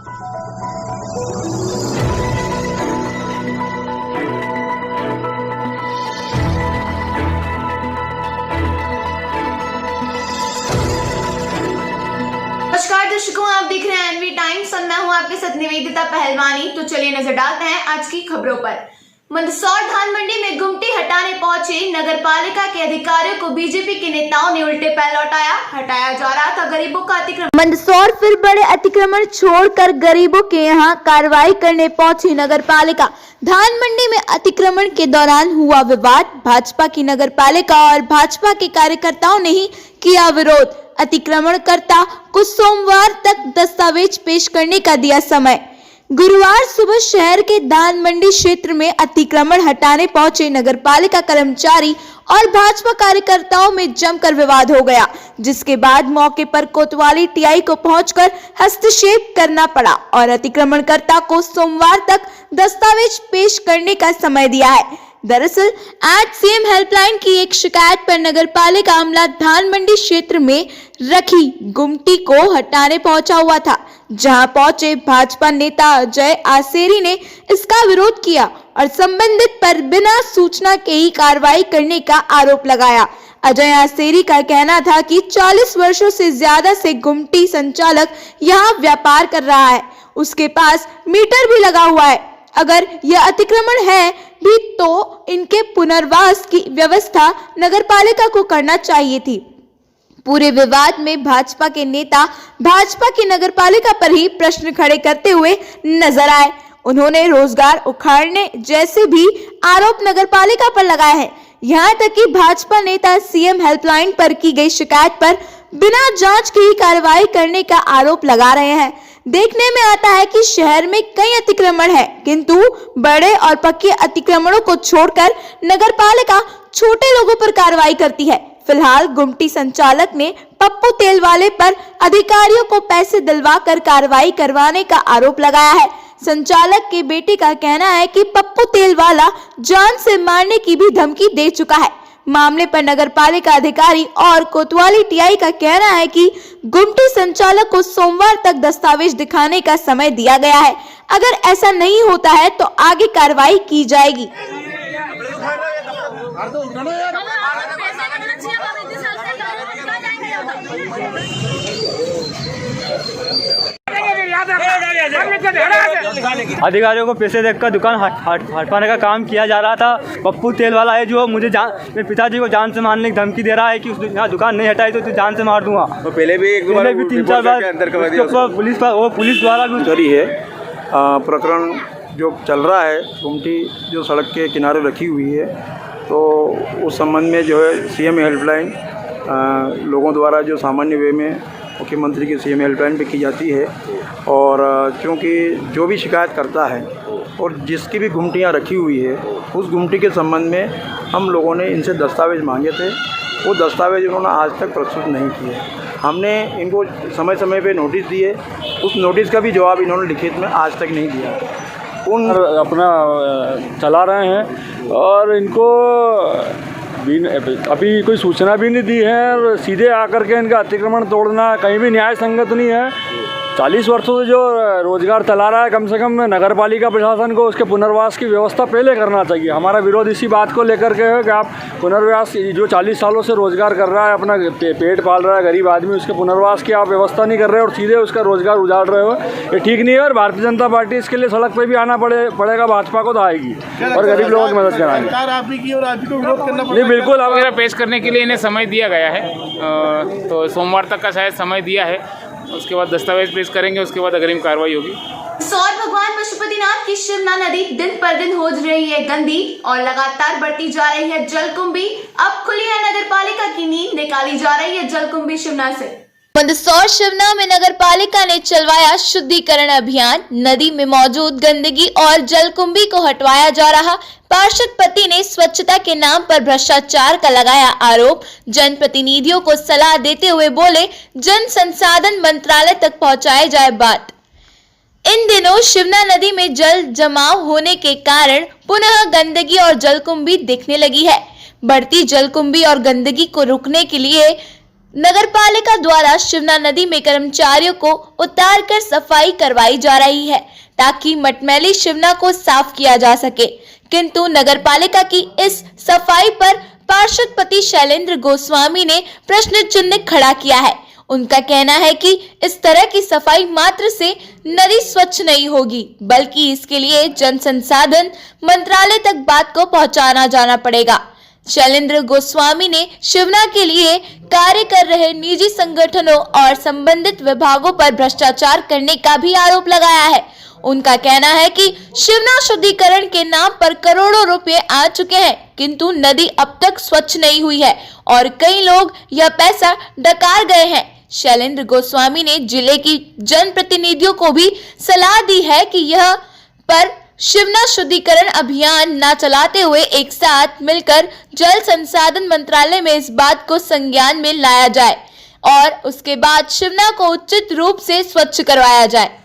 नमस्कार दर्शकों, आप देख रहे हैं एनवी टाइम्स और मैं हूं आपके साथ निवेदिता पहलवानी। तो चलिए नजर डालते हैं आज की खबरों पर। मंदसौर धान मंडी में गुमटी हटाने पहुंचे नगर पालिका के अधिकारियों को बीजेपी के नेताओं ने उल्टे पैर लौटाया। हटाया जा रहा था गरीबों का अतिक्रमण। मंदसौर फिर बड़े अतिक्रमण छोड़कर गरीबों के यहां कार्रवाई करने पहुंची नगर पालिका। धान मंडी में अतिक्रमण के दौरान हुआ विवाद। भाजपा की नगर पालिका और भाजपा के कार्यकर्ताओं ने ही किया विरोध। अतिक्रमणकर्ता को सोमवार तक दस्तावेज पेश करने का दिया समय। गुरुवार सुबह शहर के धान मंडी क्षेत्र में अतिक्रमण हटाने पहुंचे नगरपालिका कर्मचारी और भाजपा कार्यकर्ताओं में जमकर विवाद हो गया, जिसके बाद मौके पर कोतवाली टीआई को पहुंचकर हस्तक्षेप करना पड़ा और अतिक्रमणकर्ता को सोमवार तक दस्तावेज पेश करने का समय दिया है। दरअसल सीएम हेल्पलाइन की एक शिकायत पर नगरपालिका अमला धान मंडी क्षेत्र में रखी गुमटी को हटाने पहुंचा हुआ था, जहां पहुंचे भाजपा नेता अजय आसेरी ने इसका विरोध किया और संबंधित पर बिना सूचना के ही कार्रवाई करने का आरोप लगाया। अजय आसेरी का कहना था कि 40 वर्षों से ज्यादा से गुमटी संचालक यहां व्यापार कर रहा है, उसके पास मीटर भी लगा हुआ है। अगर यह अतिक्रमण है भी तो इनके पुनर्वास की व्यवस्था नगरपालिका को करना चाहिए थी। पूरे विवाद में भाजपा के नेता भाजपा की नगरपालिका पर ही प्रश्न खड़े करते हुए नजर आए। उन्होंने रोजगार उखाड़ने जैसे भी आरोप नगरपालिका पर लगाए हैं। यहाँ तक कि भाजपा नेता सीएम हेल्पलाइन पर की गई शिकायत पर बिना जांच के ही कार्रवाई करने का आरोप लगा रहे हैं। देखने में आता है कि शहर में कई अतिक्रमण है, किंतु बड़े और पक्के अतिक्रमणों को छोड़कर नगरपालिका छोटे लोगों पर कार्रवाई करती है। फिलहाल गुमटी संचालक ने पप्पू तेलवाले पर अधिकारियों को पैसे दिलवाकर कार्रवाई करवाने का आरोप लगाया है। संचालक के बेटे का कहना है कि पप्पू तेलवाला जान से मारने की भी धमकी दे चुका है। मामले पर नगरपालिका अधिकारी और कोतवाली टीआई का कहना है कि गुमटी संचालक को सोमवार तक दस्तावेज दिखाने का समय दिया गया है। अगर ऐसा नहीं होता है तो आगे कार्रवाई की जाएगी। अधिकारियों को पैसे देकर दुकान हटवाने का काम किया जा रहा था। पप्पू तेल वाला है जो मुझे मेरे पिताजी को जान से मारने की धमकी दे रहा है कि उस यहाँ दुकान नहीं हटाई तो जान से मार दूंगा। तो पहले भी 3-4 बार पुलिस द्वारा भी चोरी है। प्रकरण जो चल रहा है, गुमटी जो सड़क के किनारे रखी हुई है, तो उस संबंध में जो है सीएम हेल्पलाइन लोगों द्वारा जो सामान्य वे में मुख्यमंत्री की सीएम हेल्पलाइन पे की जाती है। और क्योंकि जो भी शिकायत करता है और जिसकी भी गुमटियाँ रखी हुई है, उस गुमटी के संबंध में हम लोगों ने इनसे दस्तावेज मांगे थे। वो दस्तावेज उन्होंने आज तक प्रस्तुत नहीं किए। हमने इनको समय समय पे नोटिस दिए, उस नोटिस का भी जवाब इन्होंने लिखित में आज तक नहीं दिया। उन अपना चला रहे हैं और इनको अभी कोई सूचना भी नहीं दी है और सीधे आकर के इनका अतिक्रमण तोड़ना कहीं भी न्याय संगत नहीं है। 40 वर्षों से जो रोजगार चला रहा है, कम से कम नगर पालिका प्रशासन को उसके पुनर्वास की व्यवस्था पहले करना चाहिए। हमारा विरोध इसी बात को लेकर के है कि आप पुनर्वास जो 40 सालों से रोजगार कर रहा है, अपना पेट पाल रहा है गरीब आदमी, उसके पुनर्वास की आप व्यवस्था नहीं कर रहे और सीधे उसका रोजगार उजाड़ रहे हो, ये ठीक नहीं है। और भारतीय जनता पार्टी इसके लिए सड़क पर भी आना पड़ेगा, भाजपा को तो आएगी और गरीब लोगों की मदद कराएंगे। नहीं, बिल्कुल वगैरह पेश करने के लिए इन्हें समय दिया गया है, तो सोमवार तक का शायद समय दिया है। उसके बाद दस्तावेज पेश करेंगे, उसके बाद अग्रिम कार्रवाई होगी। मंदसौर भगवान पशुपतिनाथ की शिवना नदी दिन पर दिन हो रही है गंदी और लगातार बढ़ती जा रही है जलकुंभी। अब खुली है नगरपालिका की नींद, निकाली जा रही है जलकुंभी शिवना से। मंदसौर शिवना में नगरपालिका ने चलवाया शुद्धिकरण अभियान। नदी में मौजूद गंदगी और जलकुंभी को हटवाया जा रहा। पार्षद पति ने स्वच्छता के नाम पर भ्रष्टाचार का लगाया आरोप। जनप्रतिनिधियों को सलाह देते हुए बोले जन संसाधन मंत्रालय तक पहुंचाए जाए बात। इन दिनों शिवना नदी में जल जमाव होने के कारण पुनः गंदगी और जलकुंभी दिखने लगी है। बढ़ती जलकुंभी और गंदगी को रोकने के लिए नगरपालिका द्वारा शिवना नदी में कर्मचारियों को उतारकर सफाई करवाई जा रही है ताकि मटमैली शिवना को साफ किया जा सके, किंतु नगरपालिका की इस सफाई पर पार्षद पति शैलेंद्र गोस्वामी ने प्रश्न चिन्ह खड़ा किया है। उनका कहना है कि इस तरह की सफाई मात्र से नदी स्वच्छ नहीं होगी, बल्कि इसके लिए जल संसाधन मंत्रालय तक बात को पहुंचाना जाना पड़ेगा। शैलेंद्र गोस्वामी ने शिवना के लिए कार्य कर रहे निजी संगठनों और संबंधित विभागों पर भ्रष्टाचार करने का भी आरोप लगाया है। उनका कहना है कि शिवना शुद्धिकरण के नाम पर करोड़ों रुपए आ चुके हैं, किंतु नदी अब तक स्वच्छ नहीं हुई है और कई लोग यह पैसा डकार गए हैं। शैलेंद्र गोस्वामी ने जिले की जनप्रतिनिधियों को भी सलाह दी है कि यह पर शिवना शुद्धिकरण अभियान न चलाते हुए एक साथ मिलकर जल संसाधन मंत्रालय में इस बात को संज्ञान में लाया जाए और उसके बाद शिवना को उचित रूप से स्वच्छ करवाया जाए।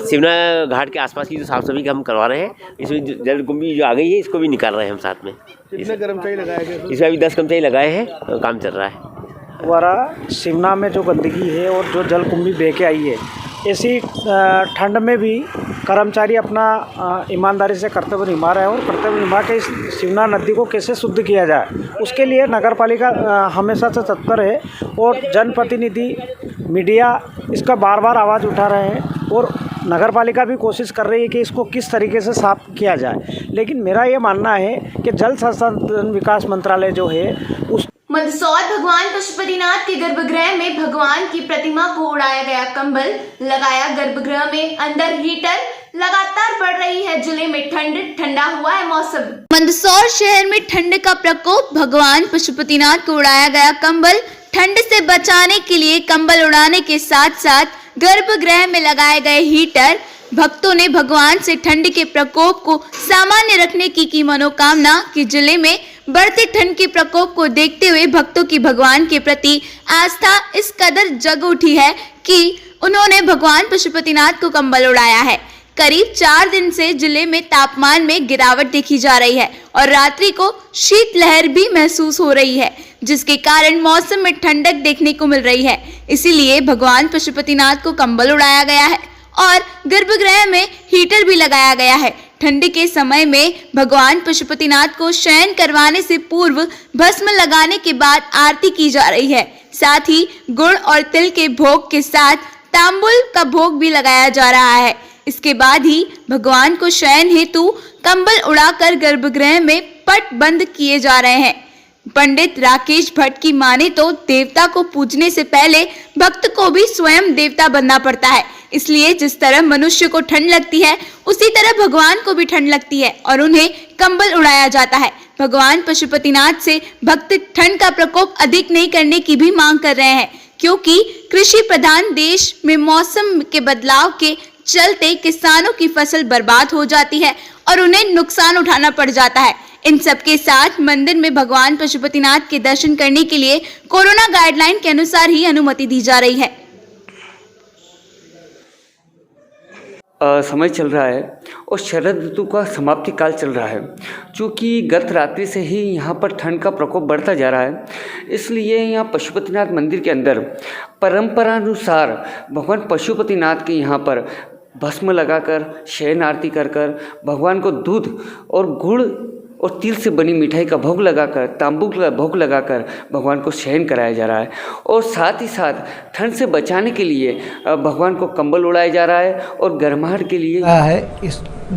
शिवना घाट के आसपास की जो साफ सफाई का हम करवा रहे हैं, इसमें जल कुंभी जो आ गई है इसको भी निकाल रहे हैं हम साथ में। कितने कर्मचारी लगाए गए? इसमें अभी 10 कर्मचारी लगाए हैं, काम चल रहा है। द्वारा शिवना में जो गंदगी है और जो जल कुंभी बह के आई है, ऐसी ठंड में भी कर्मचारी अपना ईमानदारी से कर्तव्य निभा रहे हैं और कर्तव्य निभा के इस शिवना नदी को कैसे शुद्ध किया जाए उसके लिए नगरपालिका हमेशा से तत्पर है और जनप्रतिनिधि मीडिया इसका बार बार आवाज़ उठा रहे हैं और नगरपालिका भी कोशिश कर रही है कि इसको किस तरीके से साफ किया जाए। लेकिन मेरा ये मानना है कि जल संसाधन विकास मंत्रालय जो है उस मंदसौर भगवान पशुपतिनाथ के गर्भगृह में भगवान की प्रतिमा को उड़ाया गया कंबल लगाया। गर्भगृह में अंदर हीटर, लगातार बढ़ रही है जिले में ठंड, ठंडा हुआ है मौसम। मंदसौर शहर में ठंड का प्रकोप, भगवान पशुपतिनाथ को उड़ाया गया कंबल। ठंड से बचाने के लिए कंबल उड़ाने के साथ साथ गर्भगृह में लगाए गए हीटर। भक्तों ने भगवान से ठंड के प्रकोप को सामान्य रखने की मनोकामना की। जिले में बढ़ते ठंड के प्रकोप को देखते हुए भक्तों की भगवान के प्रति आस्था इस कदर जग उठी है कि उन्होंने भगवान पशुपतिनाथ को कंबल उड़ाया है। करीब 4 दिन से जिले में तापमान में गिरावट देखी जा रही है और रात्रि को शीतलहर भी महसूस हो रही है, जिसके कारण मौसम में ठंडक देखने को मिल रही है। इसीलिए भगवान पशुपतिनाथ को कंबल उड़ाया गया है और गर्भगृह में हीटर भी लगाया गया है। ठंड के समय में भगवान पशुपतिनाथ को शयन करवाने से पूर्व भस्म लगाने के बाद आरती की जा रही है। साथ ही गुड़ और तिल के भोग के साथ तांबुल का भोग भी लगाया जा रहा है। इसके बाद ही भगवान को शयन हेतु कंबल उड़ाकर गर्भगृह में पट बंद किए जा रहे हैं। पंडित राकेश भट्ट की माने तो देवता को पूजने से पहले भक्त को भी स्वयं देवता बनना पड़ता है। इसलिए जिस तरह मनुष्य को ठंड लगती है उसी तरह भगवान को भी ठंड लगती है और उन्हें कंबल उड़ाया जाता है। भगवान पशुपतिनाथ से भक्त ठंड का प्रकोप अधिक नहीं करने की भी मांग कर रहे हैं, क्योंकि कृषि प्रधान देश में मौसम के बदलाव के चलते किसानों की फसल बर्बाद हो जाती है और उन्हें नुकसान उठाना पड़ जाता है। इन सब के साथ मंदिर में भगवान पशुपतिनाथ के दर्शन करने के लिए कोरोना गाइडलाइन के अनुसार ही अनुमति दी जा रही है। समय चल रहा है और शरद ऋतु का समाप्ति काल चल रहा है। चूँकि गत रात्रि से ही यहाँ पर ठंड का प्रकोप बढ़ता जा रहा है, इसलिए यहाँ पशुपतिनाथ मंदिर के अंदर परंपरानुसार भगवान पशुपतिनाथ के यहाँ पर भस्म लगाकर शयन आरती कर भगवान को दूध और गुड़ और तिल से बनी मिठाई का भोग लगाकर, तांबुल का भोग लगाकर भगवान को शयन कराया जा रहा है। और साथ ही साथ ठंड से बचाने के लिए भगवान को कंबल उड़ाया जा रहा है और गर्माहट के लिए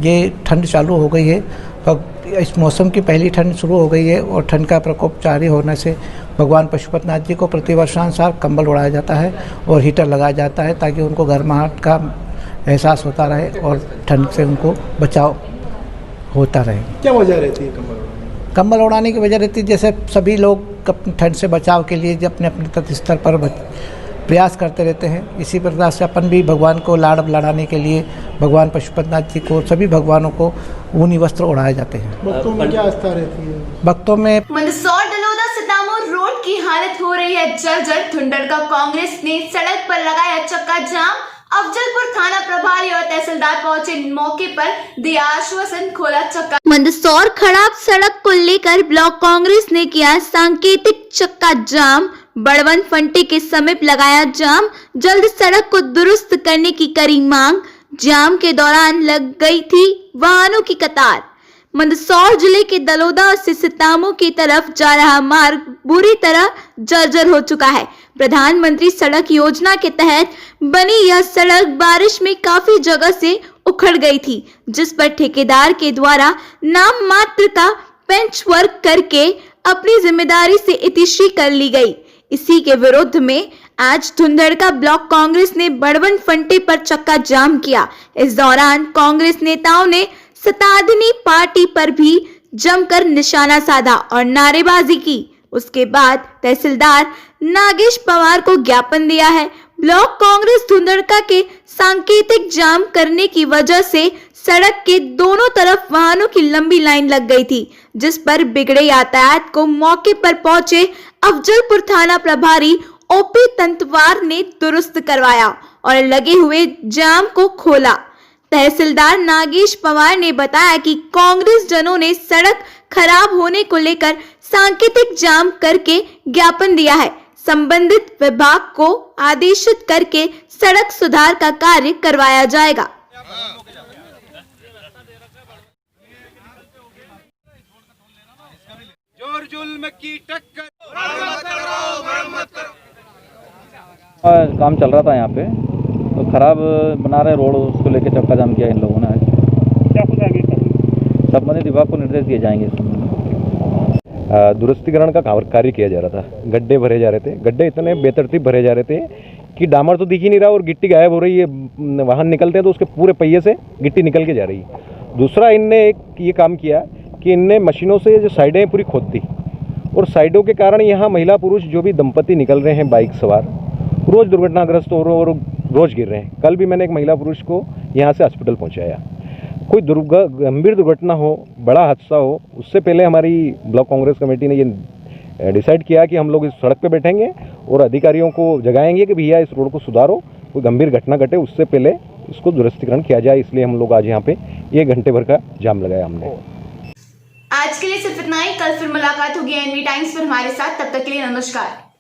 ये ठंड चालू हो गई है। इस मौसम की पहली ठंड शुरू हो गई है और ठंड का प्रकोप जारी होने से भगवान पशुपतिनाथ जी को प्रतिवर्षानुसार कंबल उड़ाया जाता है और हीटर लगाया जाता है ताकि उनको गर्माहट का एहसास होता रहे और ठंड से उनको बचाव होता रहे। क्या वजह रहती है कंबल उड़ाने की वजह रहती है, जैसे सभी लोग ठंड से बचाव के लिए अपने अपने तट स्तर पर प्रयास करते रहते हैं, इसी प्रकार से अपन भी भगवान को लड़ाने के लिए भगवान पशुपतिनाथ जी को, सभी भगवानों को ऊनी वस्त्र उड़ाए जाते हैं। भक्तों में क्या आस्था रहती है? भक्तों में मंदसौर दलोदा सितामौर रोड की हालत हो रही है जर्जर। धुंडर का कांग्रेस ने सड़क पर लगाया चक्का जाम। अफजलपुर थाना प्रभारी और तहसीलदार पहुंचे मौके पर, दिया आश्वासन, खोला चक्का। मंदसौर खराब सड़क को लेकर ब्लॉक कांग्रेस ने किया सांकेतिक चक्का जाम, बड़वन फंटे के समीप लगाया जाम, जल्द सड़क को दुरुस्त करने की करी मांग। जाम के दौरान लग गई थी वाहनों की कतार। मंदसौर जिले के दलोदा से सितामू की तरफ जा रहा मार्ग बुरी तरह जर्जर हो चुका है। प्रधानमंत्री सड़क योजना के तहत बनी यह सड़क बारिश में काफी जगह से उखड़ गई थी, जिस पर ठेकेदार के द्वारा नाम मात्र का पेंच वर्क करके अपनी जिम्मेदारी से इतिश्री कर ली गई। इसी के विरोध में आज धुंधड़का ब्लॉक कांग्रेस ने बड़वन फंटे पर चक्का जाम किया। इस दौरान कांग्रेस नेताओं ने सत्ताधारी पार्टी पर भी जमकर निशाना साधा और नारेबाजी की। उसके बाद तहसीलदार नागेश पवार को ज्ञापन दिया है। ब्लॉक कांग्रेस धुंधड़का के सांकेतिक जाम करने की वजह से सड़क के दोनों तरफ वाहनों की लंबी लाइन लग गई थी, जिस पर बिगड़े यातायात को मौके पर पहुंचे अफजलपुर थाना प्रभारी ओपी तंतवार ने दुरुस्त करवाया और लगे हुए जाम को खोला। तहसीलदार नागेश पवार ने बताया कि कांग्रेस जनों ने सड़क खराब होने को लेकर सांकेतिक जाम करके ज्ञापन दिया है। संबंधित विभाग को आदेशित करके सड़क सुधार का कार्य करवाया जाएगा। जोर जुल्म की टक्कर, काम चल रहा था यहाँ पे, तो खराब बना रहे रोड, उसको लेके चक्का जाम किया इन लोगों ने। क्या कुछ आगे संबंधित विभाग को निर्देश दिए जाएंगे। दुरुस्तीकरण का कार्य किया जा रहा था, गड्ढे भरे जा रहे थे, गड्ढे इतने बेतरतीब भरे जा रहे थे कि डामर तो दिख ही नहीं रहा और गिट्टी गायब हो रही है। वाहन निकलते हैं तो उसके पूरे पहिए से गिट्टी निकल के जा रही है। दूसरा, इनने एक ये काम किया कि इनने मशीनों से जो साइडें पूरी खोदती और साइडों के कारण यहाँ महिला पुरुष जो भी दंपति निकल रहे हैं बाइक सवार, रोज़ दुर्घटनाग्रस्त और रोज़ गिर रहे हैं। कल भी मैंने एक महिला पुरुष को यहाँ से हॉस्पिटल पहुँचाया। कोई गंभीर दुर्घटना हो, बड़ा हादसा हो, उससे पहले हमारी ब्लॉक कांग्रेस कमेटी ने ये डिसाइड किया कि हम लोग इस सड़क पे बैठेंगे और अधिकारियों को जगाएंगे कि भैया इस रोड को सुधारो, कोई गंभीर घटना घटे उससे पहले इसको दुरुस्तीकरण किया जाए। इसलिए हम लोग आज यहाँ पे 1 घंटे भर का जाम लगाया हमने। आज के लिए सिर्फ इतना ही। कल फिर मुलाकात होगी एनवी टाइम्स पर हमारे साथ। तब तक के लिए नमस्कार।